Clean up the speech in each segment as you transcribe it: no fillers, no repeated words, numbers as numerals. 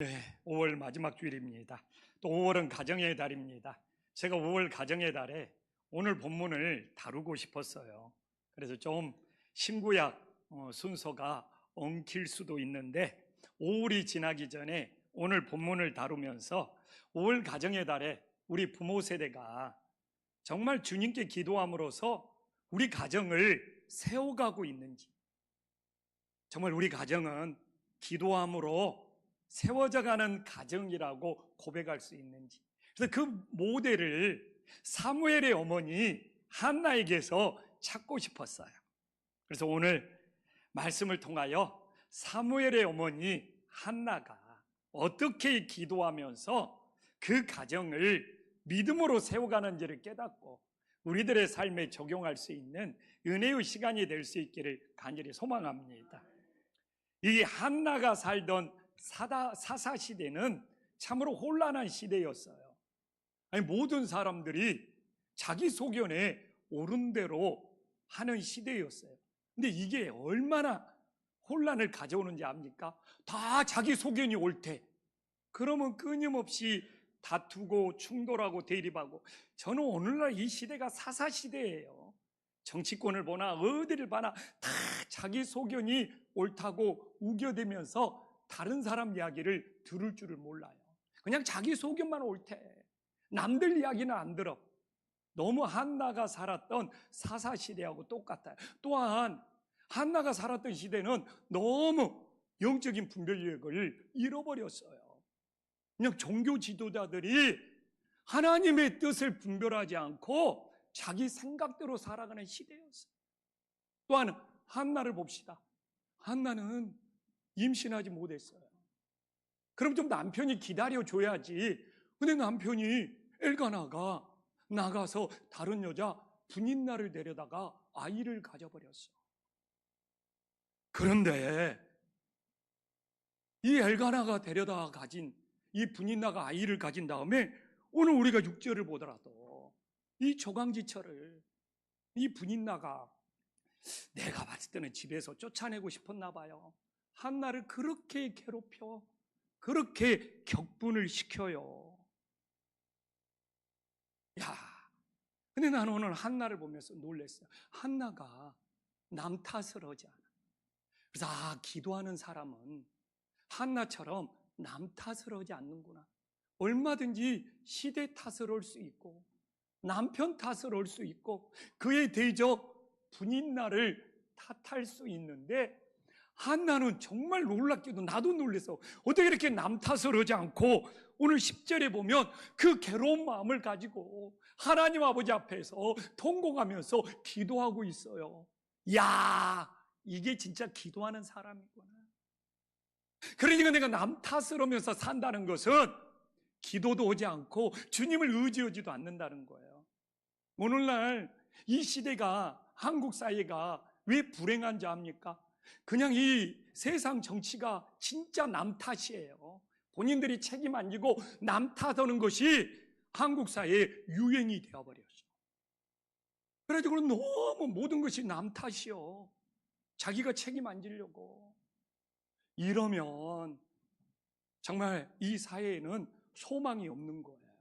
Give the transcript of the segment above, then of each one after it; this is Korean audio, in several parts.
네, 5월 마지막 주일입니다. 또 5월은 가정의 달입니다. 제가 5월 가정의 달에 오늘 본문을 다루고 싶었어요. 그래서 좀 신구약 순서가 엉킬 수도 있는데 5월이 지나기 전에 오늘 본문을 다루면서 5월 가정의 달에 우리 부모 세대가 정말 주님께 기도함으로써 우리 가정을 세워가고 있는지, 정말 우리 가정은 기도함으로 세워져 가는 가정이라고 고백할 수 있는지, 그래서 그 모델을 사무엘의 어머니 한나에게서 찾고 싶었어요. 그래서 오늘 말씀을 통하여 사무엘의 어머니 한나가 어떻게 기도하면서 그 가정을 믿음으로 세워가는지를 깨닫고 우리들의 삶에 적용할 수 있는 은혜의 시간이 될 수 있기를 간절히 소망합니다. 이 한나가 살던 사사 시대는 참으로 혼란한 시대였어요. 아니, 모든 사람들이 자기 소견에 옳은 대로 하는 시대였어요. 근데 이게 얼마나 혼란을 가져오는지 압니까? 다 자기 소견이 옳대. 그러면 끊임없이 다투고 충돌하고 대립하고. 저는 오늘날 이 시대가 사사 시대예요. 정치권을 보나 어디를 봐나 다 자기 소견이 옳다고 우겨대면서 다른 사람 이야기를 들을 줄을 몰라요. 그냥 자기 소견만 옳대. 남들 이야기는 안 들어. 너무 한나가 살았던 사사 시대하고 똑같아요. 또한 한나가 살았던 시대는 너무 영적인 분별력을 잃어버렸어요. 그냥 종교 지도자들이 하나님의 뜻을 분별하지 않고 자기 생각대로 살아가는 시대였어요. 또한 한나를 봅시다. 한나는 임신하지 못했어요. 그럼 좀 남편이 기다려줘야지. 근데 남편이 엘가나가 나가서 다른 여자 분인나를 데려다가 아이를 가져버렸어. 그런데 이 엘가나가 데려다가 가진 이 분인나가 아이를 가진 다음에 오늘 우리가 6절을 보더라도 이 조강지처를 이 분인나가 내가 봤을 때는 집에서 쫓아내고 싶었나 봐요. 한나를 그렇게 괴롭혀, 그렇게 격분을 시켜요. 야, 근데 나는 오늘 한나를 보면서 놀랐어요. 한나가 남 탓을 하지 않아. 그래서 기도하는 사람은 한나처럼 남 탓을 하지 않는구나. 얼마든지 시대 탓을 할 수 있고 남편 탓을 할 수 있고 그의 대적 분인나를 탓할 수 있는데, 한나는 정말 놀랍게도 나도 놀랐어. 어떻게 이렇게 남 탓을 하지 않고 오늘 10절에 보면 그 괴로운 마음을 가지고 하나님 아버지 앞에서 통곡하면서 기도하고 있어요. 야, 이게 진짜 기도하는 사람이구나. 그러니까 내가 남 탓을 하면서 산다는 것은 기도도 하지 않고 주님을 의지하지도 않는다는 거예요. 오늘날 이 시대가, 한국 사회가 왜 불행한지 압니까? 그냥 이 세상 정치가 진짜 남 탓이에요. 본인들이 책임 안 지고 남 탓하는 것이 한국 사회의 유행이 되어버렸어요. 그래가지고 너무 모든 것이 남 탓이요. 자기가 책임 안 지려고. 이러면 정말 이 사회에는 소망이 없는 거예요.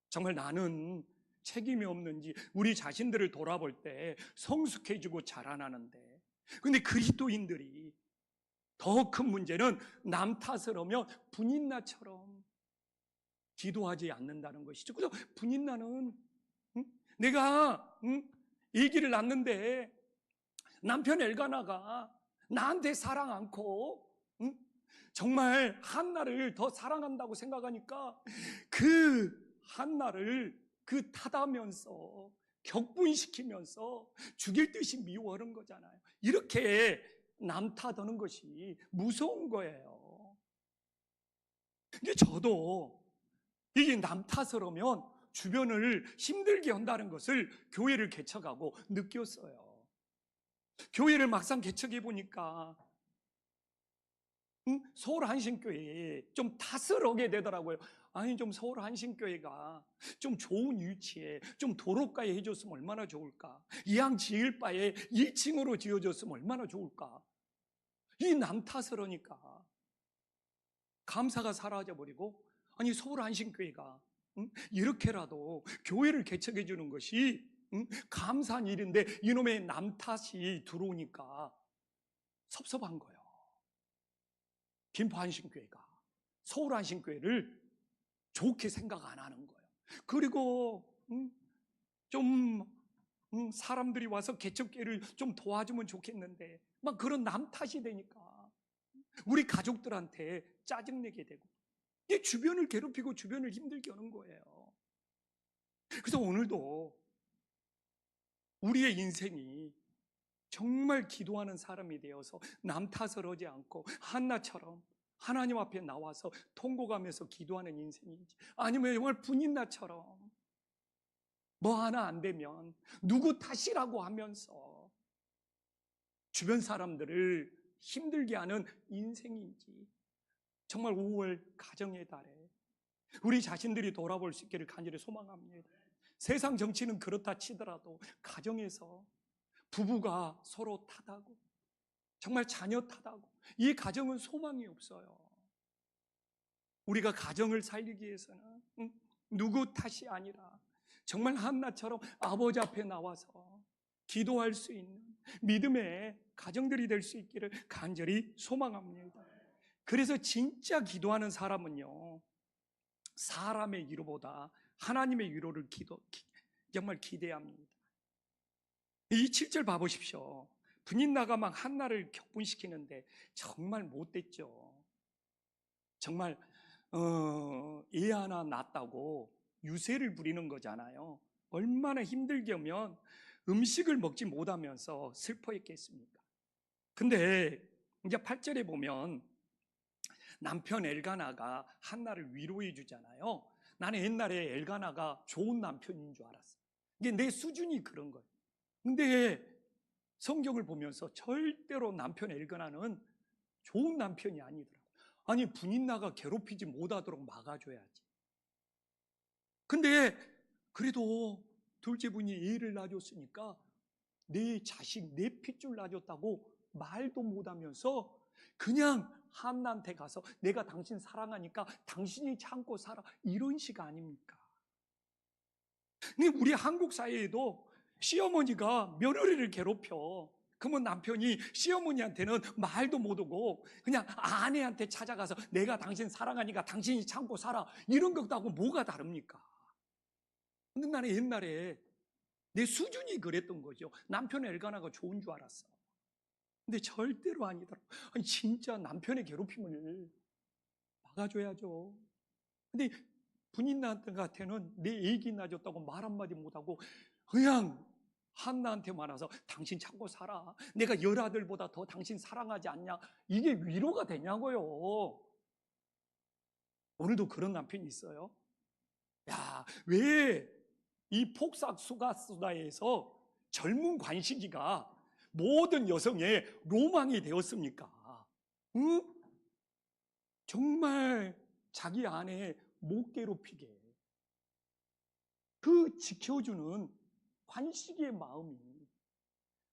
정말 나는 책임이 없는지 우리 자신들을 돌아볼 때 성숙해지고 자라나는데, 근데 그리스도인들이 더 큰 문제는 남 탓을 하며 분인나처럼 기도하지 않는다는 것이죠. 그래서 분인나는 내가 아기를 낳는데 남편 엘가나가 나한테 사랑 않고 정말 한나를 더 사랑한다고 생각하니까 그 한나를 그 탓하면서 격분시키면서 죽일 듯이 미워하는 거잖아요. 이렇게 남 탓하는 것이 무서운 거예요. 근데 저도 이게 남 탓을 하면 주변을 힘들게 한다는 것을 교회를 개척하고 느꼈어요. 교회를 막상 개척해 보니까 서울 한신교회에 좀 탓을 하게 되더라고요. 아니, 좀 서울 한신교회가 좀 좋은 위치에 좀 도로가에 해줬으면 얼마나 좋을까. 이왕 지을 바에 1층으로 지어줬으면 얼마나 좋을까. 이 남 탓을 하니까. 감사가 사라져버리고, 아니 서울 안심교회가 이렇게라도 교회를 개척해 주는 것이 감사한 일인데 이놈의 남 탓이 들어오니까 섭섭한 거예요. 김포 안심교회가 서울 안심교회를 좋게 생각 안 하는 거예요. 그리고 좀 사람들이 와서 개척교회를 좀 도와주면 좋겠는데 막 그런 남 탓이 되니까 우리 가족들한테 짜증내게 되고, 이게 주변을 괴롭히고 주변을 힘들게 하는 거예요. 그래서 오늘도 우리의 인생이 정말 기도하는 사람이 되어서 남 탓을 하지 않고 한나처럼 하나님 앞에 나와서 통곡하면서 기도하는 인생인지, 아니면 정말 분인나처럼 뭐 하나 안 되면 누구 탓이라고 하면서 주변 사람들을 힘들게 하는 인생인지, 정말 5월 가정의 달에 우리 자신들이 돌아볼 수 있기를 간절히 소망합니다. 세상 정치는 그렇다 치더라도 가정에서 부부가 서로 탓하고 정말 자녀 탓하고 이 가정은 소망이 없어요. 우리가 가정을 살리기 위해서는 누구 탓이 아니라 정말 한나처럼 아버지 앞에 나와서 기도할 수 있는 믿음의 가정들이 될 수 있기를 간절히 소망합니다. 그래서 진짜 기도하는 사람은요, 사람의 위로보다 하나님의 위로를 정말 기대합니다. 이 7절 봐보십시오. 분인나가 막 한나를 격분시키는데 정말 못됐죠. 정말 애 하나 낳았다고 유세를 부리는 거잖아요. 얼마나 힘들게 하면 음식을 먹지 못하면서 슬퍼했겠습니까? 근데 이제 8절에 보면 남편 엘가나가 한나를 위로해 주잖아요. 나는 옛날에 엘가나가 좋은 남편인 줄 알았어. 이게 내 수준이 그런 거예요. 근데 성경을 보면서 절대로 남편 엘가나는 좋은 남편이 아니더라고요. 아니, 분인나가 괴롭히지 못하도록 막아줘야지. 근데 그래도 둘째 분이 애를 낳아줬으니까 내 자식, 내 핏줄 낳아줬다고 말도 못하면서 그냥 한나한테 가서 내가 당신 사랑하니까 당신이 참고 살아, 이런 식 아닙니까? 근데 우리 한국 사회에도 시어머니가 며느리를 괴롭혀. 그러면 남편이 시어머니한테는 말도 못하고 그냥 아내한테 찾아가서 내가 당신 사랑하니까 당신이 참고 살아, 이런 것하고 뭐가 다릅니까? 근데 나는 옛날에 내 수준이 그랬던 거죠. 남편 엘가나가 좋은 줄 알았어. 근데 절대로 아니더라고. 아니, 진짜 남편의 괴롭힘을 막아줘야죠. 근데 분인나한테는 내 애기 낳아줬다고 말 한마디 못하고 그냥 한나한테만 와서 당신 참고 살아, 내가 열아들보다 더 당신 사랑하지 않냐, 이게 위로가 되냐고요. 오늘도 그런 남편이 있어요. 야, 왜 이 폭삭수가수다에서 젊은 관식이가 모든 여성의 로망이 되었습니까? 응? 정말 자기 아내 못 괴롭히게 그 지켜주는 관식의 마음이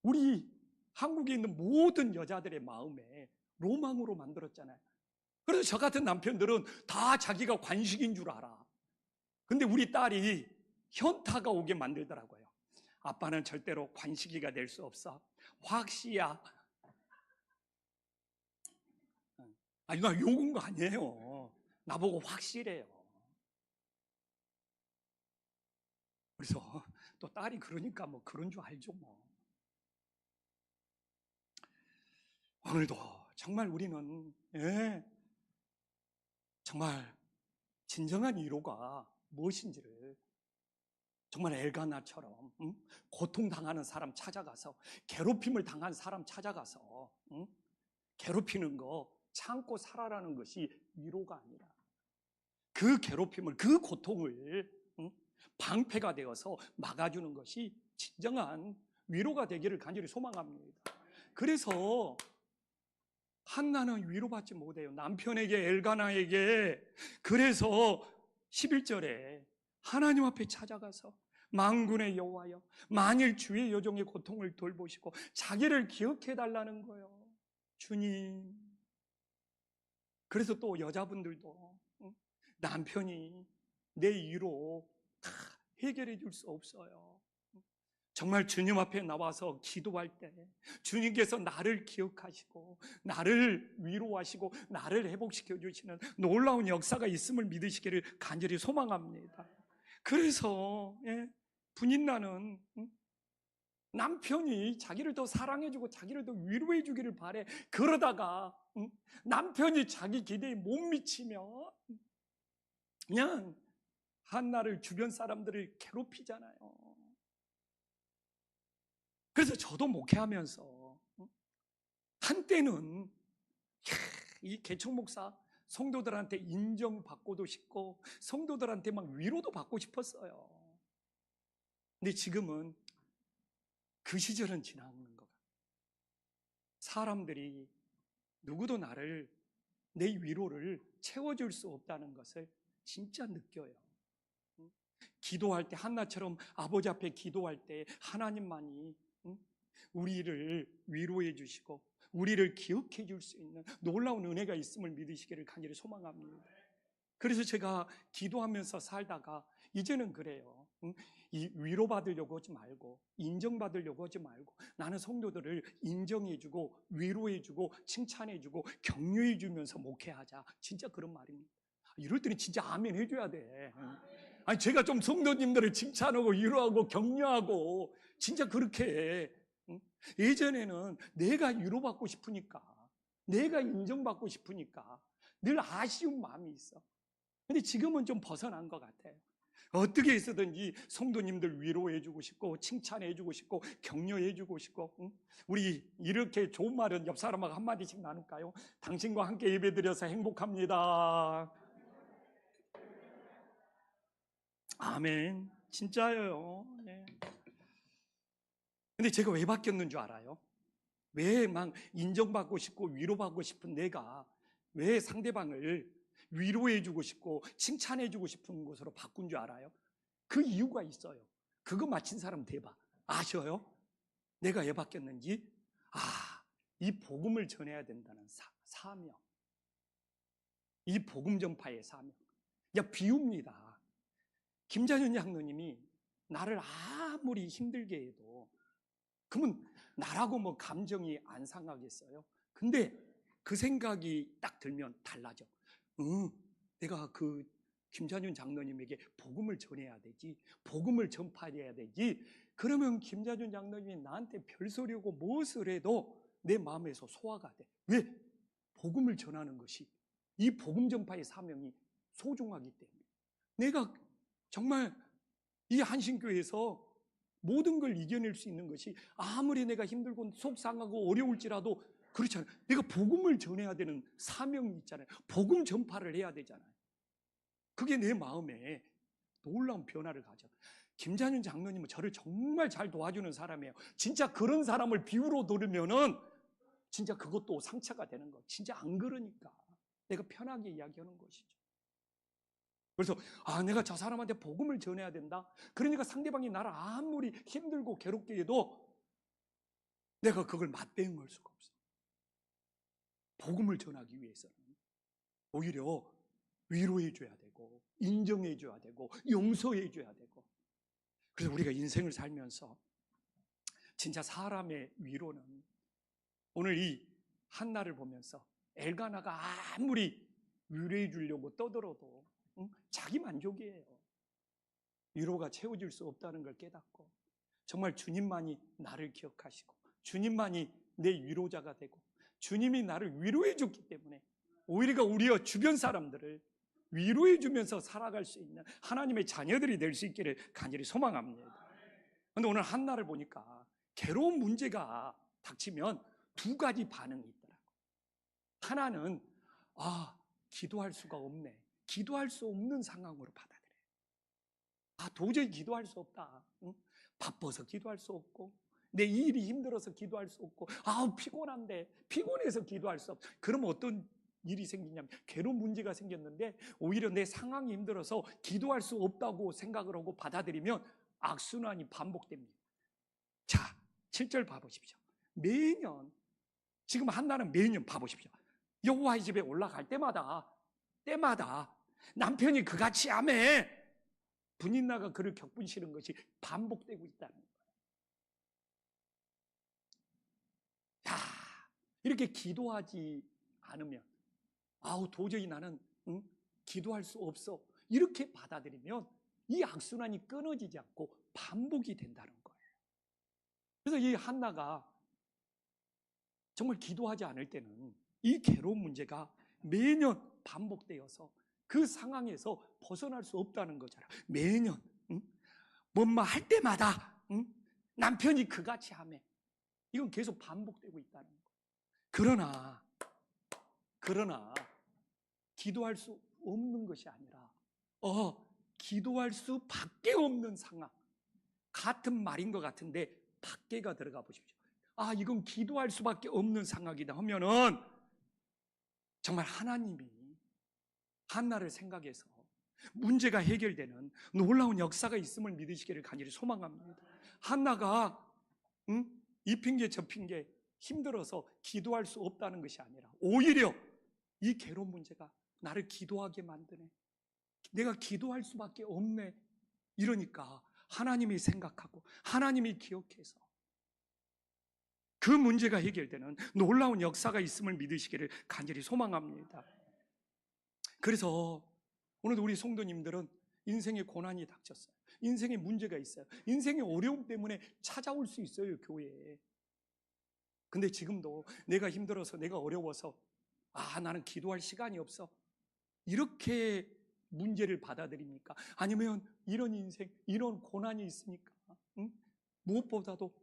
우리 한국에 있는 모든 여자들의 마음에 로망으로 만들었잖아요. 그래서 저 같은 남편들은 다 자기가 관식인 줄 알아. 근데 우리 딸이 현타가 오게 만들더라고요. 아빠는 절대로 관식이가 될 수 없어. 확시야. 아니, 나 욕은 거 아니에요. 나보고 확실해요. 그래서 또 딸이 그러니까 뭐 그런 줄 알죠 뭐. 오늘도 정말 우리는 정말 진정한 위로가 무엇인지를 정말 엘가나처럼 고통당하는 사람 찾아가서, 괴롭힘을 당한 사람 찾아가서 괴롭히는 거 참고 살아라는 것이 위로가 아니라 그 괴롭힘을, 그 고통을 방패가 되어서 막아주는 것이 진정한 위로가 되기를 간절히 소망합니다. 그래서 한나는 위로받지 못해요, 남편에게, 엘가나에게. 그래서 11절에 하나님 앞에 찾아가서 만군의 여호와여, 만일 주의 여종의 고통을 돌보시고 자기를 기억해 달라는 거예요. 주님, 그래서 또 여자분들도 남편이 내 위로 다 해결해 줄 수 없어요. 정말 주님 앞에 나와서 기도할 때 주님께서 나를 기억하시고 나를 위로하시고 나를 회복시켜 주시는 놀라운 역사가 있음을 믿으시기를 간절히 소망합니다. 그래서 분인나는 남편이 자기를 더 사랑해주고 자기를 더 위로해주기를 바래. 그러다가 남편이 자기 기대에 못 미치면 그냥 한나를 주변 사람들을 괴롭히잖아요. 그래서 저도 목회하면서 한때는 이 개척 목사 성도들한테 인정받고도 싶고 성도들한테 막 위로도 받고 싶었어요. 근데 지금은 그 시절은 지나는 것 같아요. 사람들이 누구도 나를 내 위로를 채워줄 수 없다는 것을 진짜 느껴요. 기도할 때 한나처럼 아버지 앞에 기도할 때 하나님만이 우리를 위로해 주시고 우리를 기억해 줄 수 있는 놀라운 은혜가 있음을 믿으시기를 간절히 소망합니다. 그래서 제가 기도하면서 살다가 이제는 그래요. 이 위로받으려고 하지 말고 인정받으려고 하지 말고 나는 성도들을 인정해주고 위로해주고 칭찬해주고 격려해주면서 목회하자. 진짜 그런 말입니다. 이럴 때는 진짜 아멘 해줘야 돼. 아니 제가 좀 성도님들을 칭찬하고 위로하고 격려하고 진짜 그렇게 해. 예전에는 내가 위로받고 싶으니까 내가 인정받고 싶으니까 늘 아쉬운 마음이 있어. 근데 지금은 좀 벗어난 것 같아요. 어떻게 해서든지 성도님들 위로해주고 싶고 칭찬해주고 싶고 격려해주고 싶고 우리 이렇게 좋은 말은 옆 사람하고 한마디씩 나눌까요? 당신과 함께 예배드려서 행복합니다. 아멘. 진짜예요. 네. 근데 제가 왜 바뀌었는 줄 알아요? 왜 막 인정받고 싶고 위로받고 싶은 내가 왜 상대방을 위로해주고 싶고 칭찬해주고 싶은 것으로 바꾼 줄 알아요? 그 이유가 있어요. 그거 맞힌 사람 대박. 아셔요? 내가 왜 바뀌었는지? 이 복음을 전해야 된다는 사명. 이 복음 전파의 사명. 비웁니다. 김자연 장로님이 나를 아무리 힘들게 해도 그러면 나라고 뭐 감정이 안 상하겠어요? 근데 그 생각이 딱 들면 달라져. 내가 그 김자윤 장로님에게 복음을 전해야 되지. 복음을 전파해야 되지. 그러면 김자윤 장로님이 나한테 별소리고 무엇을 해도 내 마음에서 소화가 돼. 왜? 복음을 전하는 것이 이 복음 전파의 사명이 소중하기 때문에. 내가 정말 이 한신교회에서 모든 걸 이겨낼 수 있는 것이 아무리 내가 힘들고 속상하고 어려울지라도 그렇잖아요. 내가 복음을 전해야 되는 사명이 있잖아요. 복음 전파를 해야 되잖아요. 그게 내 마음에 놀라운 변화를 가져. 김자윤 장로님은 저를 정말 잘 도와주는 사람이에요. 진짜 그런 사람을 비유로 들으면은 진짜 그것도 상처가 되는 거. 진짜 안 그러니까 내가 편하게 이야기하는 것이죠. 그래서 내가 저 사람한테 복음을 전해야 된다. 그러니까 상대방이 나를 아무리 힘들고 괴롭게 해도 내가 그걸 맞대응할 수가 없어. 복음을 전하기 위해서는 오히려 위로해줘야 되고 인정해줘야 되고 용서해줘야 되고. 그래서 우리가 인생을 살면서 진짜 사람의 위로는 오늘 이 한나를 보면서 엘가나가 아무리 위로해 주려고 떠들어도 자기 만족이에요. 위로가 채워줄 수 없다는 걸 깨닫고 정말 주님만이 나를 기억하시고 주님만이 내 위로자가 되고 주님이 나를 위로해 줬기 때문에 오히려 우리와 주변 사람들을 위로해 주면서 살아갈 수 있는 하나님의 자녀들이 될 수 있기를 간절히 소망합니다. 그런데 오늘 한나를 보니까 괴로운 문제가 닥치면 두 가지 반응이 있더라고요. 하나는 기도할 수가 없네. 기도할 수 없는 상황으로 받아들여요. 도저히 기도할 수 없다. 바빠서 기도할 수 없고 내 일이 힘들어서 기도할 수 없고 피곤한데 피곤해서 기도할 수 없고. 그러면 어떤 일이 생기냐면 괴로운 문제가 생겼는데 오히려 내 상황이 힘들어서 기도할 수 없다고 생각을 하고 받아들이면 악순환이 반복됩니다. 자, 7절 봐보십시오. 매년 지금 한나는 매년 봐보십시오. 여호와의 집에 올라갈 때마다 남편이 그같이 하매 분인나가 그를 격분시는 것이 반복되고 있다는 거예요. 야, 이렇게 기도하지 않으면 도저히 나는 기도할 수 없어, 이렇게 받아들이면 이 악순환이 끊어지지 않고 반복이 된다는 거예요. 그래서 이 한나가 정말 기도하지 않을 때는 이 괴로운 문제가 매년 반복되어서 그 상황에서 벗어날 수 없다는 거잖아. 매년 뭔가 할 때마다 남편이 그같이 하매, 이건 계속 반복되고 있다는 거예요. 그러나 기도할 수 없는 것이 아니라 기도할 수밖에 없는 상황, 같은 말인 것 같은데 밖에가 들어가 보십시오. 이건 기도할 수밖에 없는 상황이다 하면은 정말 하나님이 한나를 생각해서 문제가 해결되는 놀라운 역사가 있음을 믿으시기를 간절히 소망합니다. 한나가 이 핑계 저 핑계 힘들어서 기도할 수 없다는 것이 아니라 오히려 이 괴로운 문제가 나를 기도하게 만드네, 내가 기도할 수밖에 없네, 이러니까 하나님이 생각하고 하나님이 기억해서 그 문제가 해결되는 놀라운 역사가 있음을 믿으시기를 간절히 소망합니다. 그래서 오늘 우리 성도님들은 인생의 고난이 닥쳤어요. 인생에 문제가 있어요. 인생의 어려움 때문에 찾아올 수 있어요, 교회에. 근데 지금도 내가 힘들어서, 내가 어려워서 나는 기도할 시간이 없어, 이렇게 문제를 받아들입니까? 아니면 이런 인생, 이런 고난이 있으니까 무엇보다도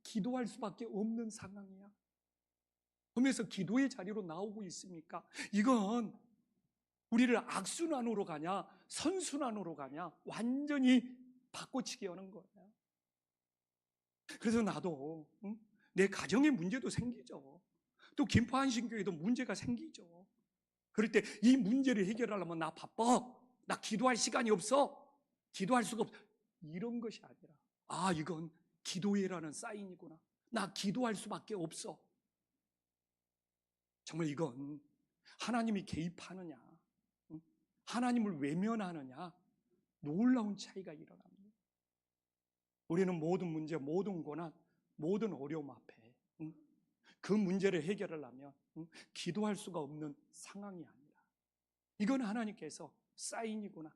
기도할 수밖에 없는 상황이야, 그러면서 기도의 자리로 나오고 있습니까? 이건 우리를 악순환으로 가냐 선순환으로 가냐 완전히 바꿔치기 하는 거예요. 그래서 나도 내 가정에 문제도 생기죠. 또 김포한신교회도 문제가 생기죠. 그럴 때 이 문제를 해결하려면 나 바빠, 나 기도할 시간이 없어, 기도할 수가 없어, 이런 것이 아니라 이건 기도회라는 사인이구나, 나 기도할 수밖에 없어. 정말 이건 하나님이 개입하느냐 하나님을 외면하느냐 놀라운 차이가 일어납니다. 우리는 모든 문제, 모든 고난, 모든 어려움 앞에 그 문제를 해결하려면 기도할 수가 없는 상황이 아니라 이건 하나님께서 사인이구나,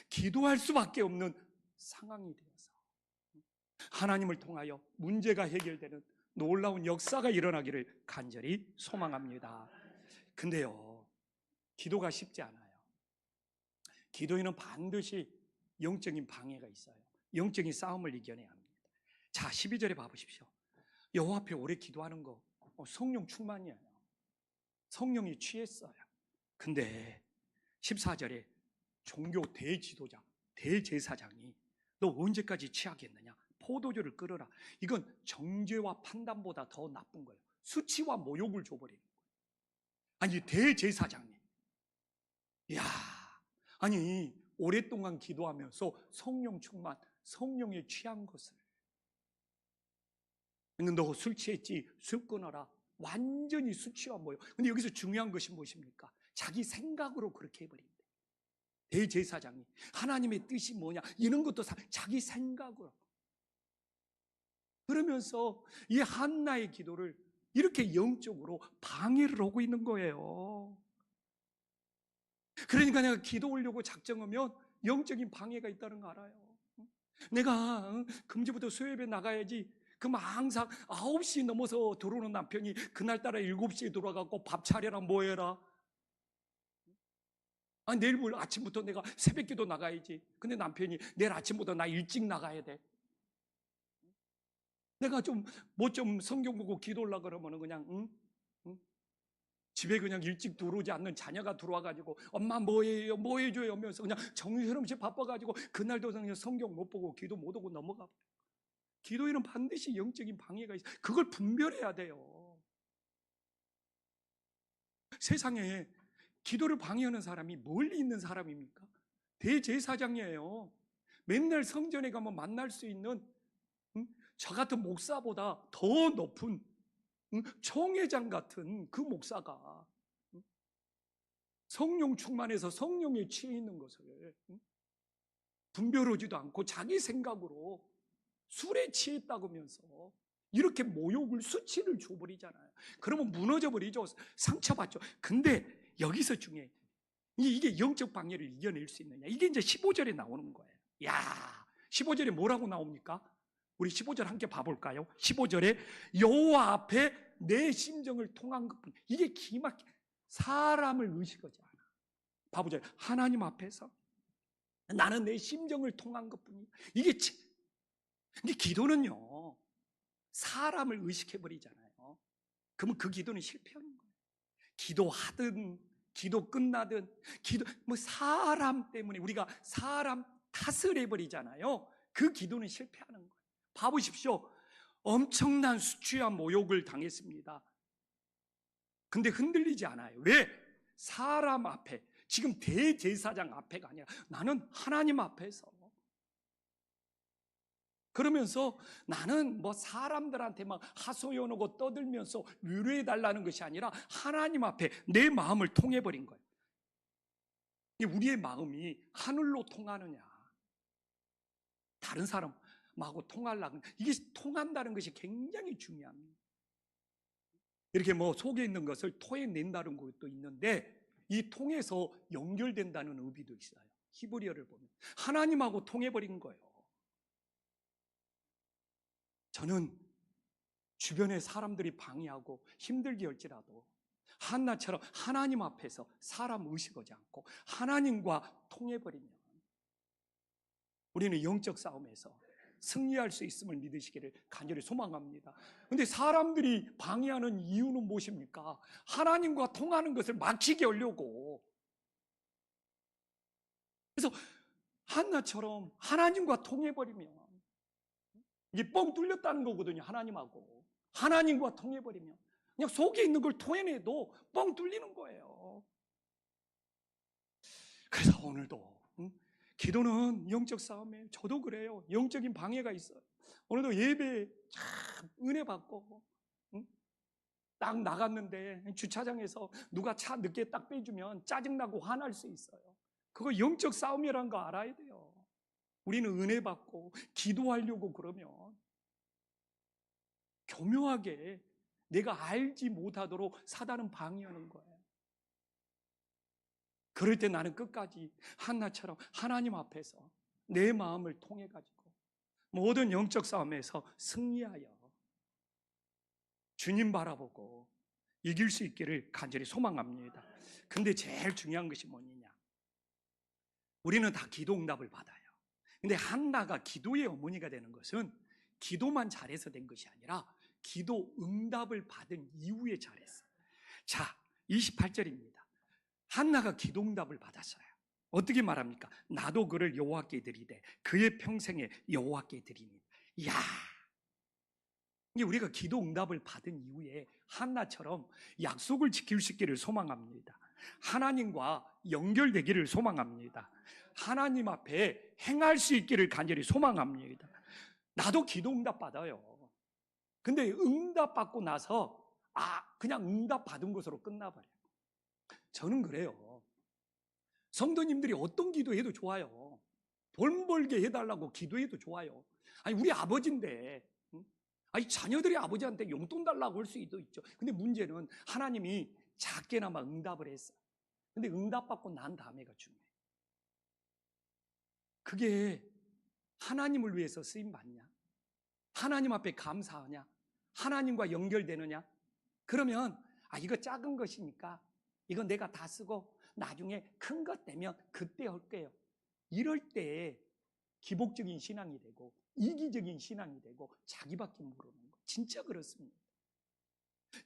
기도할 수밖에 없는 상황이 되어서 하나님을 통하여 문제가 해결되는 놀라운 역사가 일어나기를 간절히 소망합니다. 근데요, 기도가 쉽지 않아요. 기도에는 반드시 영적인 방해가 있어요. 영적인 싸움을 이겨내야 합니다. 자, 12절에 봐보십시오. 여호와 앞에 오래 기도하는 거 성령 충만이에요. 성령이 취했어요. 근데 14절에 종교 대지도자, 대제사장이 너 언제까지 취하겠느냐, 포도주를 끓여라. 이건 정죄와 판단보다 더 나쁜 거예요. 수치와 모욕을 줘버리는 거예요. 아니, 대제사장님, 아니 오랫동안 기도하면서 성령 충만, 성령에 취한 것을, 너 술 취했지, 술 끊어라, 완전히 수치와 모욕. 근데 여기서 중요한 것이 무엇입니까? 자기 생각으로 그렇게 해버린대. 대제사장이 하나님의 뜻이 뭐냐 이런 것도 자기 생각으로. 그러면서 이 한나의 기도를 이렇게 영적으로 방해를 하고 있는 거예요. 그러니까 내가 기도 올려고 작정하면 영적인 방해가 있다는 거 알아요. 내가 금주부터 수요일에 나가야지, 그럼 항상 9시 넘어서 들어오는 남편이 그날따라 7시에 들어와갖고 밥 차려라 뭐해라, 내일 아침부터 내가 새벽기도 나가야지. 근데 남편이 내일 아침부터 나 일찍 나가야 돼. 내가 좀 성경 보고 기도하려고 그러면 그냥 집에 그냥 일찍 들어오지 않는 자녀가 들어와가지고 엄마 뭐 해줘요 하면서 그냥 정신없이 바빠가지고 그날도 그냥 성경 못 보고 기도 못 하고 넘어가. 기도에는 반드시 영적인 방해가 있어요. 그걸 분별해야 돼요. 세상에 기도를 방해하는 사람이 멀리 있는 사람입니까? 대제사장이에요. 맨날 성전에 가면 만날 수 있는 저 같은 목사보다 더 높은 총회장 같은 그 목사가 성령 충만해서 성령에 취해 있는 것을 분별하지도 않고 자기 생각으로 술에 취했다고 하면서 이렇게 모욕을, 수치를 줘버리잖아요. 그러면 무너져 버리죠. 상처받죠. 근데 여기서 중요해. 이게 영적 방해를 이겨낼 수 있느냐. 이게 이제 15절에 나오는 거예요. 야, 15절에 뭐라고 나옵니까? 우리 15절 함께 봐볼까요? 15절에 여호와 앞에 내 심정을 통한 것뿐. 이게 기막히 사람을 의식하지 않아. 봐보죠. 하나님 앞에서 나는 내 심정을 통한 것뿐이야. 이게 기도는요, 사람을 의식해버리잖아요. 그러면 그 기도는 실패하는 거예요. 기도하든 기도 끝나든 사람 때문에 우리가 사람 탓을 해버리잖아요. 그 기도는 실패하는 거예요. 봐보십시오. 엄청난 수치와 모욕을 당했습니다. 근데 흔들리지 않아요. 왜? 사람 앞에, 지금 대제사장 앞에가 아니라 나는 하나님 앞에서, 그러면서 나는 사람들한테 막 하소연하고 떠들면서 위로해달라는 것이 아니라 하나님 앞에 내 마음을 통해버린 거예요. 우리의 마음이 하늘로 통하느냐, 다른 사람하고 통하려고, 이게 통한다는 것이 굉장히 중요합니다. 이렇게 속에 있는 것을 토해낸다는 것도 있는데, 이 통해서 연결된다는 의미도 있어요. 히브리어를 보면 하나님하고 통해버린 거예요. 저는 주변에 사람들이 방해하고 힘들게 할지라도 한나처럼 하나님 앞에서 사람 의식하지 않고 하나님과 통해버리면 우리는 영적 싸움에서 승리할 수 있음을 믿으시기를 간절히 소망합니다. 그런데 사람들이 방해하는 이유는 무엇입니까? 하나님과 통하는 것을 막히게 하려고. 그래서 한나처럼 하나님과 통해버리면 이게 뻥 뚫렸다는 거거든요. 하나님과 통해버리면 그냥 속에 있는 걸 토해내도 뻥 뚫리는 거예요. 그래서 오늘도 기도는 영적 싸움이에요. 저도 그래요. 영적인 방해가 있어요. 오늘도 예배 참 은혜 받고 딱 나갔는데 주차장에서 누가 차 늦게 딱 빼주면 짜증나고 화날 수 있어요. 그거 영적 싸움이라는 거 알아야 돼요. 우리는 은혜 받고 기도하려고 그러면 교묘하게 내가 알지 못하도록 사단은 방해하는 거예요. 그럴 때 나는 끝까지 한나처럼 하나님 앞에서 내 마음을 통해 가지고 모든 영적 싸움에서 승리하여 주님 바라보고 이길 수 있기를 간절히 소망합니다. 근데 제일 중요한 것이 뭐냐? 우리는 다 기도 응답을 받아요. 근데 한나가 기도의 어머니가 되는 것은 기도만 잘해서 된 것이 아니라 기도 응답을 받은 이후에 잘했어요. 자, 28절입니다. 한나가 기도 응답을 받았어요. 어떻게 말합니까? 나도 그를 여호와께 드리되 그의 평생에 여호와께 드리니. 이야, 이게 우리가 기도 응답을 받은 이후에 한나처럼 약속을 지킬 수 있기를 소망합니다. 하나님과 연결되기를 소망합니다. 하나님 앞에 행할 수 있기를 간절히 소망합니다. 나도 기도 응답 받아요. 근데 응답 받고 나서 그냥 응답 받은 것으로 끝나버려요. 저는 그래요. 성도님들이 어떤 기도해도 좋아요. 돈 벌게 해달라고 기도해도 좋아요. 아니, 우리 아버지인데, 아니, 자녀들이 아버지한테 용돈 달라고 할 수도 있죠. 근데 문제는 하나님이 작게나마 응답을 했어요. 근데 응답 받고 난 다음에가 중요해요. 그게 하나님을 위해서 쓰임 받냐? 하나님 앞에 감사하냐? 하나님과 연결되느냐? 그러면 이거 작은 것이니까 이건 내가 다 쓰고 나중에 큰 것 되면 그때 할게요. 이럴 때 기복적인 신앙이 되고 이기적인 신앙이 되고 자기밖에 모르는 거. 진짜 그렇습니다.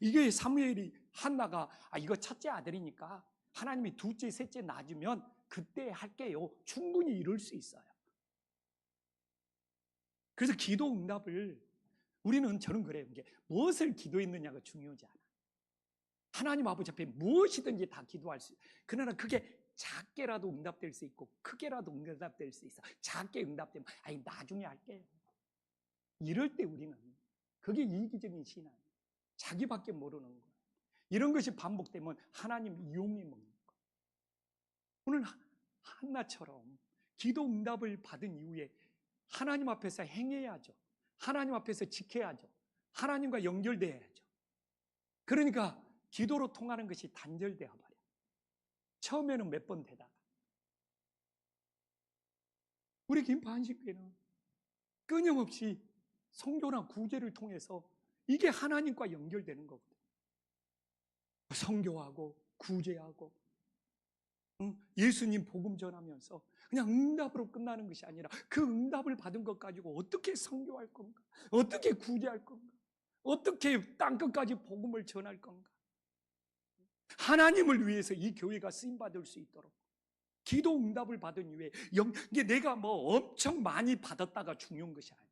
이게 사무엘이 한나가 이거 첫째 아들이니까 하나님이 둘째, 셋째 낳아주면 그때 할게요. 충분히 이룰 수 있어요. 그래서 기도 응답을 저는 그래요. 이게 무엇을 기도했느냐가 중요하지 않아. 하나님 아버지 앞에 무엇이든지 다 기도할 수 있어요. 그러나 그게 작게라도 응답될 수 있고 크게라도 응답될 수 있어. 작게 응답되면 나중에 할게요. 이럴 때 우리는 그게 이기적인 신앙이에요. 자기밖에 모르는 거예요. 이런 것이 반복되면 하나님 이용해 먹는 거예요. 오늘 한나처럼 기도 응답을 받은 이후에 하나님 앞에서 행해야죠. 하나님 앞에서 지켜야죠. 하나님과 연결돼야죠. 그러니까 기도로 통하는 것이 단절되어 버려. 처음에는 몇 번 되다가. 우리 김포한식교회는 끊임없이 선교나 구제를 통해서 이게 하나님과 연결되는 거거든요. 선교하고 구제하고 예수님 복음 전하면서 그냥 응답으로 끝나는 것이 아니라 그 응답을 받은 것 가지고 어떻게 선교할 건가? 어떻게 구제할 건가? 어떻게 땅끝까지 복음을 전할 건가? 하나님을 위해서 이 교회가 쓰임받을 수 있도록 기도 응답을 받은 이후에 이게 내가 뭐 엄청 많이 받았다가 중요한 것이 아니에요.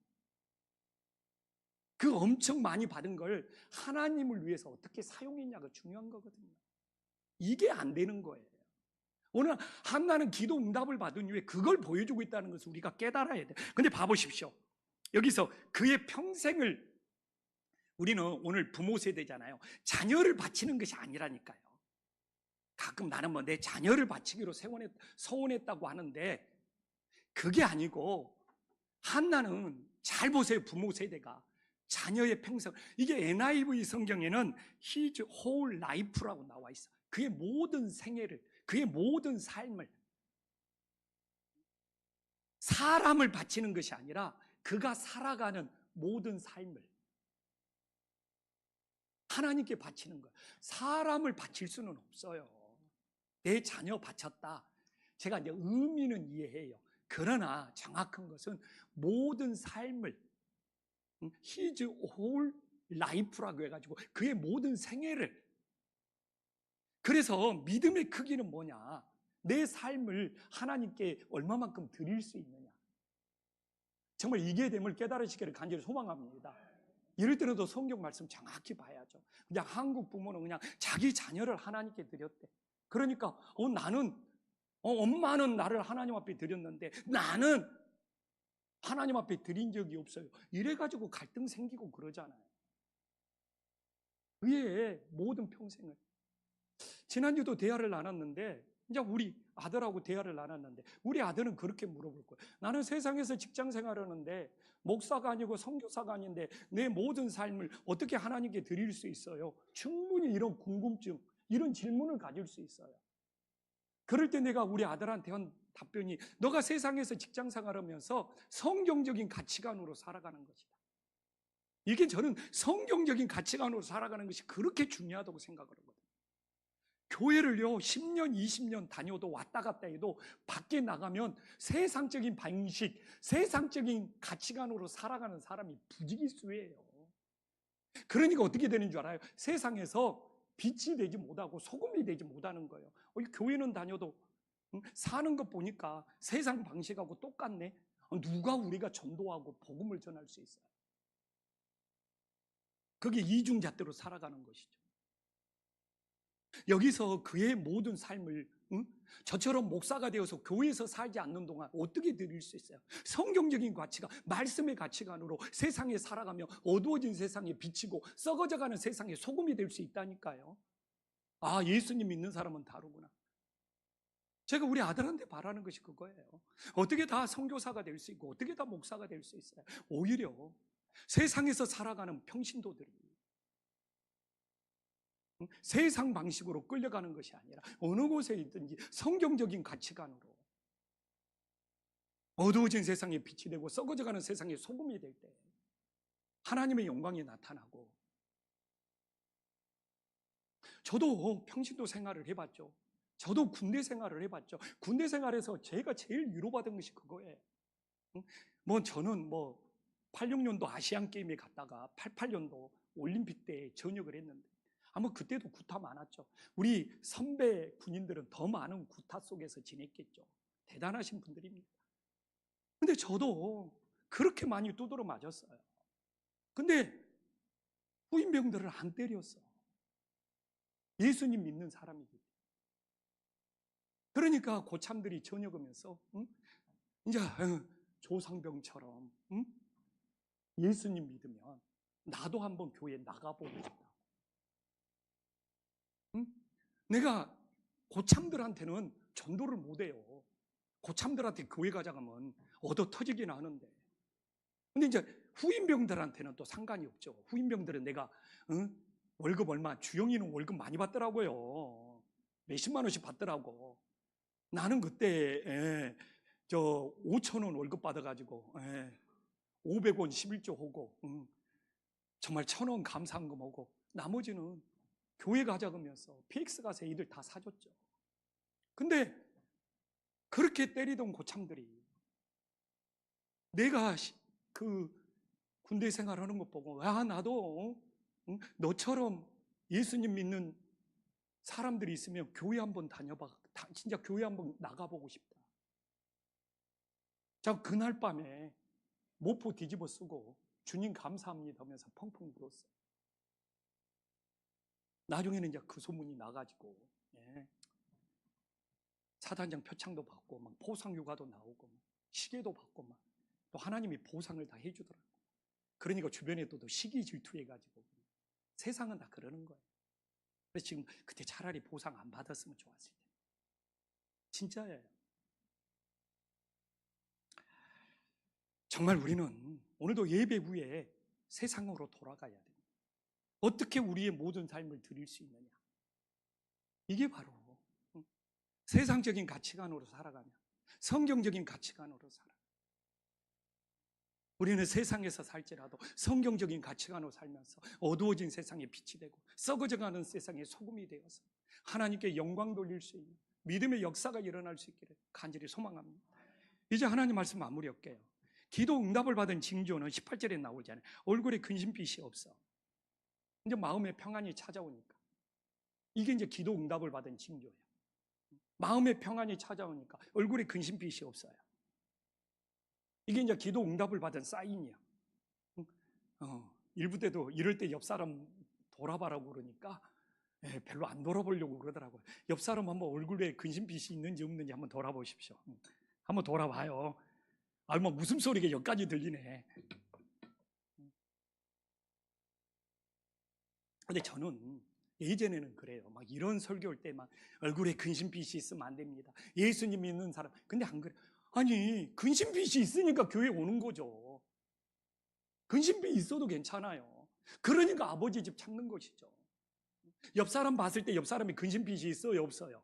그 엄청 많이 받은 걸 하나님을 위해서 어떻게 사용했냐가 중요한 거거든요. 이게 안 되는 거예요. 오늘 한나는 기도 응답을 받은 이후에 그걸 보여주고 있다는 것을 우리가 깨달아야 돼요. 근데 봐보십시오. 여기서 그의 평생을, 우리는 오늘 부모 세대잖아요. 자녀를 바치는 것이 아니라니까요. 가끔 나는 뭐 내 자녀를 바치기로 서원했다고 하는데 그게 아니고, 한나는 잘 보세요. 부모 세대가 자녀의 평생, 이게 NIV 성경에는 His whole life라고 나와 있어. 그의 모든 생애를, 그의 모든 삶을, 사람을 바치는 것이 아니라 그가 살아가는 모든 삶을 하나님께 바치는 거예요. 사람을 바칠 수는 없어요. 내 자녀 바쳤다. 제가 이제 의미는 이해해요. 그러나 정확한 것은 모든 삶을, His whole life라고 해가지고 그의 모든 생애를. 그래서 믿음의 크기는 뭐냐? 내 삶을 하나님께 얼마만큼 드릴 수 있느냐. 정말 이게 됨을 깨달으시기를 간절히 소망합니다. 이럴 때는 더 성경 말씀 정확히 봐야죠. 그냥 한국 부모는 그냥 자기 자녀를 하나님께 드렸대. 그러니까 나는 엄마는 나를 하나님 앞에 드렸는데 나는 하나님 앞에 드린 적이 없어요. 이래가지고 갈등 생기고 그러잖아요. 그의 모든 평생을. 지난주도 대화를 나눴는데, 이제 우리 아들하고 대화를 나눴는데, 우리 아들은 그렇게 물어볼 거예요. 나는 세상에서 직장 생활하는데 목사가 아니고 선교사가 아닌데 내 모든 삶을 어떻게 하나님께 드릴 수 있어요? 충분히 이런 궁금증, 이런 질문을 가질 수 있어요. 그럴 때 내가 우리 아들한테 한 답변이, 너가 세상에서 직장 생활하면서 성경적인 가치관으로 살아가는 것이다. 이게 저는 성경적인 가치관으로 살아가는 것이 그렇게 중요하다고 생각을 하거든요. 교회를요 10년 20년 다녀도 왔다 갔다 해도 밖에 나가면 세상적인 방식, 세상적인 가치관으로 살아가는 사람이 부지기수예요. 그러니까 어떻게 되는 줄 알아요? 세상에서 빛이 되지 못하고 소금이 되지 못하는 거예요. 교회는 다녀도 사는 것 보니까 세상 방식하고 똑같네. 누가 우리가 전도하고 복음을 전할 수 있어요? 그게 이중잣대로 살아가는 것이죠. 여기서 그의 모든 삶을 저처럼 목사가 되어서 교회에서 살지 않는 동안 어떻게 드릴 수 있어요? 성경적인 가치가, 말씀의 가치관으로 세상에 살아가며 어두워진 세상에 비치고 썩어져가는 세상에 소금이 될 수 있다니까요. 아, 예수님 믿는 사람은 다르구나. 제가 우리 아들한테 바라는 것이 그거예요. 어떻게 다 선교사가 될 수 있고 어떻게 다 목사가 될 수 있어요? 오히려 세상에서 살아가는 평신도들이 세상 방식으로 끌려가는 것이 아니라 어느 곳에 있든지 성경적인 가치관으로 어두워진 세상에 빛이 되고 썩어져가는 세상에 소금이 될 때 하나님의 영광이 나타나고. 저도 평신도 생활을 해봤죠. 저도 군대 생활을 해봤죠. 군대 생활에서 제가 제일 위로받은 것이 그거예요. 저는 86년도 아시안 게임에 갔다가 88년도 올림픽 때 전역을 했는데 아마 그때도 구타 많았죠. 우리 선배 군인들은 더 많은 구타 속에서 지냈겠죠. 대단하신 분들입니다. 근데 저도 그렇게 많이 두드러 맞았어요. 근데 후임병들을 안 때렸어. 예수님 믿는 사람이기. 그러니까 고참들이 전역하면서 이제 조상병처럼 예수님 믿으면 나도 한번 교회 나가보고 싶다. 내가 고참들한테는 전도를 못해요. 고참들한테 교회 가자고 하면 얻어 터지긴 하는데. 근데 이제 후임병들한테는 또 상관이 없죠. 후임병들은 내가 월급 얼마, 주영이는 월급 많이 받더라고요. 몇십만 원씩 받더라고. 나는 그때 5천 원 월급 받아가지고 500원 11조 하고 정말 1,000원 감사한금 하고 나머지는 교회 가자 그러면서 PX 가서 애들 다 사줬죠. 근데 그렇게 때리던 고참들이 내가 그 군대 생활하는 것 보고 나도 너처럼 예수님 믿는 사람들이 있으면 교회 한번 다녀봐. 진짜 교회 한번 나가보고 싶다. 자, 그날 밤에 모포 뒤집어 쓰고 주님 감사합니다 하면서 펑펑 울었어요. 나중에는 이제 그 소문이 나가지고 사단장 표창도 받고 막 포상휴가도 나오고 시계도 받고 막 또 하나님이 보상을 다 해주더라고요. 그러니까 주변에 또 시기 질투해가지고 세상은 다 그러는 거예요. 그래서 지금 그때 차라리 보상 안 받았으면 좋았을 텐데. 진짜예요. 정말 우리는 오늘도 예배 후에 세상으로 돌아가야 됩니다. 어떻게 우리의 모든 삶을 드릴 수 있느냐. 이게 바로 세상적인 가치관으로 살아가냐, 성경적인 가치관으로 살아가냐. 우리는 세상에서 살지라도 성경적인 가치관으로 살면서 어두워진 세상에 빛이 되고 썩어져가는 세상에 소금이 되어서 하나님께 영광 돌릴 수 있는 믿음의 역사가 일어날 수 있기를 간절히 소망합니다. 이제 하나님 말씀 마무리할게요. 기도 응답을 받은 징조는 18절에 나오잖아요. 얼굴에 근심빛이 없어. 이제 마음의 평안이 찾아오니까. 이게 이제 기도 응답을 받은 징조예요. 마음의 평안이 찾아오니까 얼굴에 근심빛이 없어요. 이게 이제 기도 응답을 받은 사인이야. 일부 때도 이럴 때 옆 사람 돌아봐라고 그러니까 별로 안 돌아보려고 그러더라고요. 옆 사람 한번 얼굴에 근심빛이 있는지 없는지 한번 돌아보십시오. 한번 돌아봐요. 뭐 웃음소리가 여기까지 들리네. 근데 저는 예전에는 그래요. 막 이런 설교할 때 막 얼굴에 근심빛이 있으면 안 됩니다. 예수님 믿는 사람. 근데 안 그래. 아니, 근심빛이 있으니까 교회 오는 거죠. 근심빛이 있어도 괜찮아요. 그러니까 아버지 집 찾는 것이죠. 옆 사람 봤을 때 옆 사람이 근심빛이 있어요, 없어요?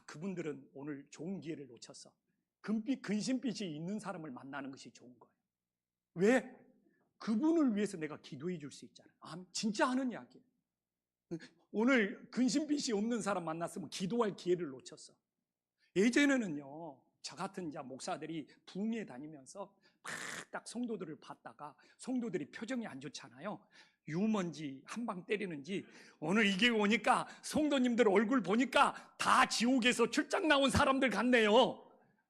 그분들은 오늘 좋은 기회를 놓쳤어. 근심빛이 있는 사람을 만나는 것이 좋은 거예요. 왜? 그분을 위해서 내가 기도해 줄 수 있잖아요. 진짜 하는 이야기예요. 오늘 근심빛이 없는 사람 만났으면 기도할 기회를 놓쳤어. 예전에는요, 저 같은 목사들이 부흥회 다니면서 막 딱 성도들을 봤다가 성도들이 표정이 안 좋잖아요. 유먼지 한 방 때리는지 오늘 이게 오니까 성도님들 얼굴 보니까 다 지옥에서 출장 나온 사람들 같네요.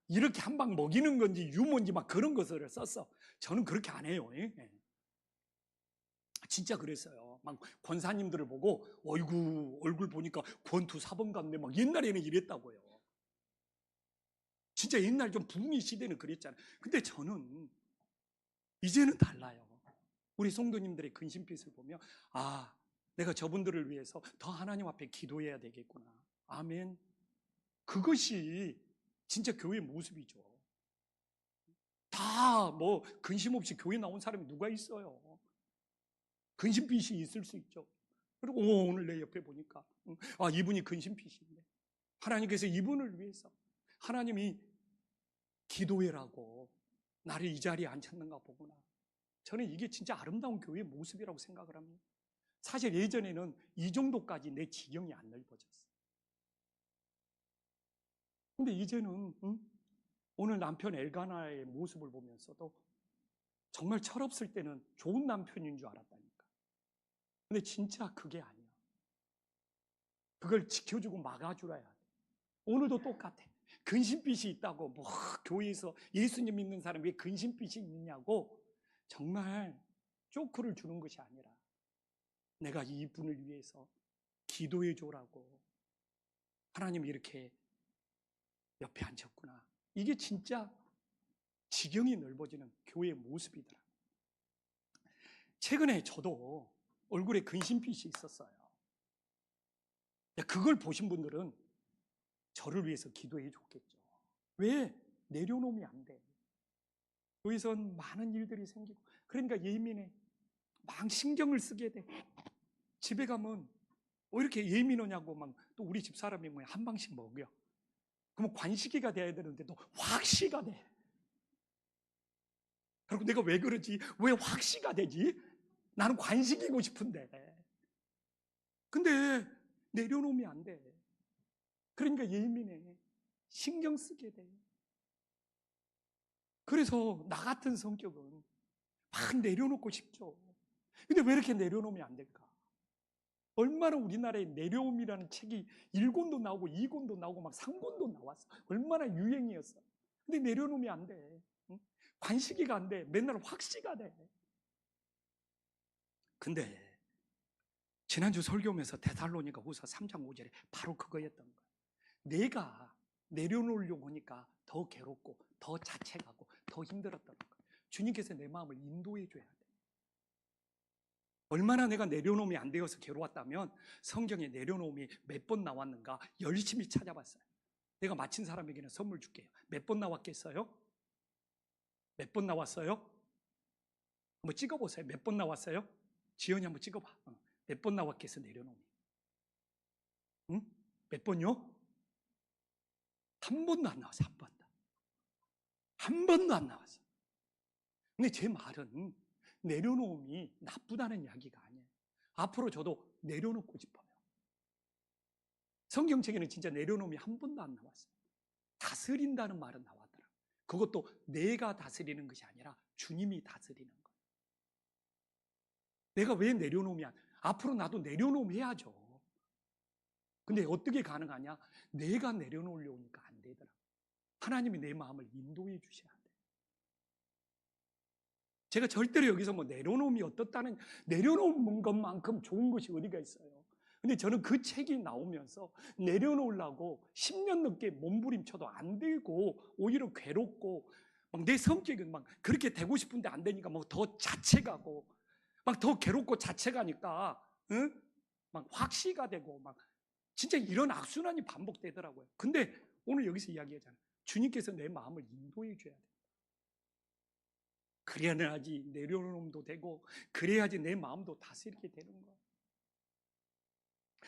이렇게 한 방 먹이는 건지 유먼지 막 그런 것을 썼어. 저는 그렇게 안 해요. 진짜 그랬어요. 막 권사님들을 보고 어이구 얼굴 보니까 권투 사범 같네. 막 옛날에는 이랬다고요. 진짜 옛날 좀 부흥의 시대는 그랬잖아요. 근데 저는 이제는 달라요. 우리 성도님들의 근심빛을 보며 내가 저분들을 위해서 더 하나님 앞에 기도해야 되겠구나. 아멘. 그것이 진짜 교회의 모습이죠. 다 근심 없이 교회 나온 사람이 누가 있어요? 근심빛이 있을 수 있죠. 그리고 오늘 내 옆에 보니까 이분이 근심빛인데 하나님께서 이분을 위해서 하나님이 기도해라고 나를 이 자리에 앉혔는가 보구나. 저는 이게 진짜 아름다운 교회의 모습이라고 생각을 합니다. 사실 예전에는 이 정도까지 내 지경이 안 넓어졌어요. 근데 이제는 오늘 남편 엘가나의 모습을 보면서도 정말 철없을 때는 좋은 남편인 줄 알았다니까. 근데 진짜 그게 아니야. 그걸 지켜주고 막아주라 해야 돼. 오늘도 똑같아. 근심빛이 있다고 교회에서 예수님 믿는 사람이 왜 근심빛이 있느냐고 정말 쪼크를 주는 것이 아니라 내가 이분을 위해서 기도해 줘라고 하나님이 이렇게 옆에 앉혔구나. 이게 진짜 지경이 넓어지는 교회의 모습이더라. 최근에 저도 얼굴에 근심빛이 있었어요. 그걸 보신 분들은 저를 위해서 기도해 줬겠죠. 왜? 내려놓으면 안 돼. 여기선 많은 일들이 생기고, 그러니까 예민해. 막 신경을 쓰게 돼. 집에 가면 왜 이렇게 예민하냐고 막 또 우리 집 사람이 뭐 한 방씩 먹여. 그러면 관식이가 돼야 되는데 또 확시가 돼. 그리고 내가 왜 그러지? 왜 확시가 되지? 나는 관식이고 싶은데. 근데 내려놓으면 안 돼. 그러니까 예민해. 신경 쓰게 돼. 그래서 나 같은 성격은 막 내려놓고 싶죠. 근데 왜 이렇게 내려놓으면 안 될까? 얼마나 우리나라에 내려옴이라는 책이 1권도 나오고 2권도 나오고 막 3권도 나왔어. 얼마나 유행이었어. 근데 내려놓으면 안 돼. 응? 관식이가 안 돼. 맨날 확시가 돼. 근데 지난주 설교하면서 데살로니가 후서 3장 5절에 바로 그거였던 거야. 내가 내려놓으려고 하니까 더 괴롭고 더 자책하고 더 힘들었던 거야. 주님께서 내 마음을 인도해 줘야 돼. 얼마나 내가 내려놓음이 안 되어서 괴로웠다면 성경에 내려놓음이 몇 번 나왔는가 열심히 찾아봤어요. 내가 마친 사람에게는 선물 줄게요. 몇 번 나왔겠어요? 몇 번 나왔어요? 한번 찍어보세요. 몇 번 나왔어요? 지연이 한번 찍어봐. 몇 번 나왔겠어 내려놓음이? 응? 몇 번요? 한 번도 안 나왔어. 한 번도. 한 번도 안 나왔어. 근데 제 말은 내려놓음이 나쁘다는 이야기가 아니에요. 앞으로 저도 내려놓고 싶어요. 성경책에는 진짜 내려놓음이 한 번도 안 나왔어요. 다스린다는 말은 나왔더라. 그것도 내가 다스리는 것이 아니라 주님이 다스리는 거예요. 내가 왜 내려놓으면 앞으로 나도 내려놓음 해야죠. 근데 어떻게 가능하냐? 내가 내려놓으려고 하니까 안 되더라. 하나님이 내 마음을 인도해 주셔야 돼. 제가 절대로 여기서 뭐 내려놓음이 어떻다는, 내려놓은 것만큼 좋은 것이 어디가 있어요. 근데 저는 그 책이 나오면서 내려놓으려고 10년 넘게 몸부림쳐도 안 되고 오히려 괴롭고 막 내 성격은 막 그렇게 되고 싶은데 안 되니까 막 더 자책하고 막 더 괴롭고 자책하니까 응? 막 확시가 되고 막 진짜 이런 악순환이 반복되더라고요. 근데 오늘 여기서 이야기하잖아요. 주님께서 내 마음을 인도해 줘야 돼. 그래야지 내려놓음도 되고 그래야지 내 마음도 다스리게 되는 거야.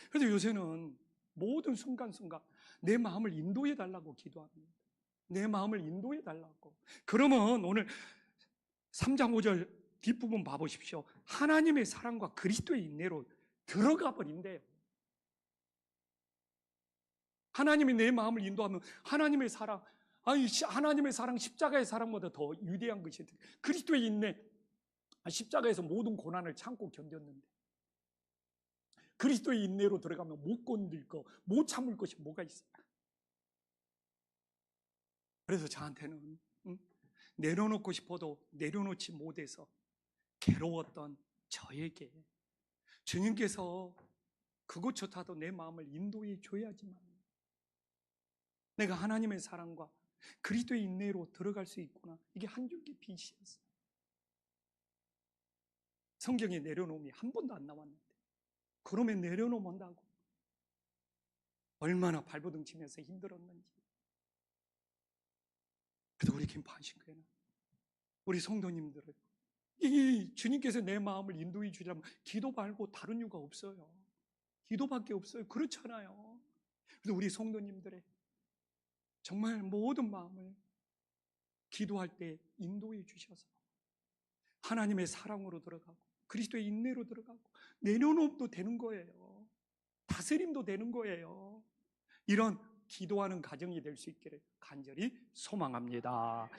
그래서 요새는 모든 순간순간 내 마음을 인도해 달라고 기도합니다. 내 마음을 인도해 달라고. 그러면 오늘 3장 5절 뒷부분 봐보십시오. 하나님의 사랑과 그리스도의 인내로 들어가 버린대요. 하나님이 내 마음을 인도하면 하나님의 사랑, 아니 하나님의 사랑 십자가의 사랑보다 더 위대한 것이 그리스도의 인내. 십자가에서 모든 고난을 참고 견뎠는데 그리스도의 인내로 들어가면 못 건들 거, 못 참을 것이 뭐가 있어요? 그래서 저한테는 내려놓고 싶어도 내려놓지 못해서 괴로웠던 저에게 주님께서 그것조차도 내 마음을 인도해 줘야지만 내가 하나님의 사랑과 그리스도의 인내로 들어갈 수 있구나. 이게 한 줄기 빛이었어요. 성경에 내려놓음이 한 번도 안 나왔는데 그러면 내려놓는다고 얼마나 발버둥 치면서 힘들었는지. 그래서 우리 김판신교회는 우리 성도님들은 이 주님께서 내 마음을 인도해 주려면 기도 말고 다른 이유가 없어요. 기도밖에 없어요. 그렇잖아요. 그래서 우리 성도님들의 정말 모든 마음을 기도할 때 인도해 주셔서 하나님의 사랑으로 들어가고 그리스도의 인내로 들어가고 내려놓음도 되는 거예요. 다스림도 되는 거예요. 이런 기도하는 가정이 될 수 있기를 간절히 소망합니다.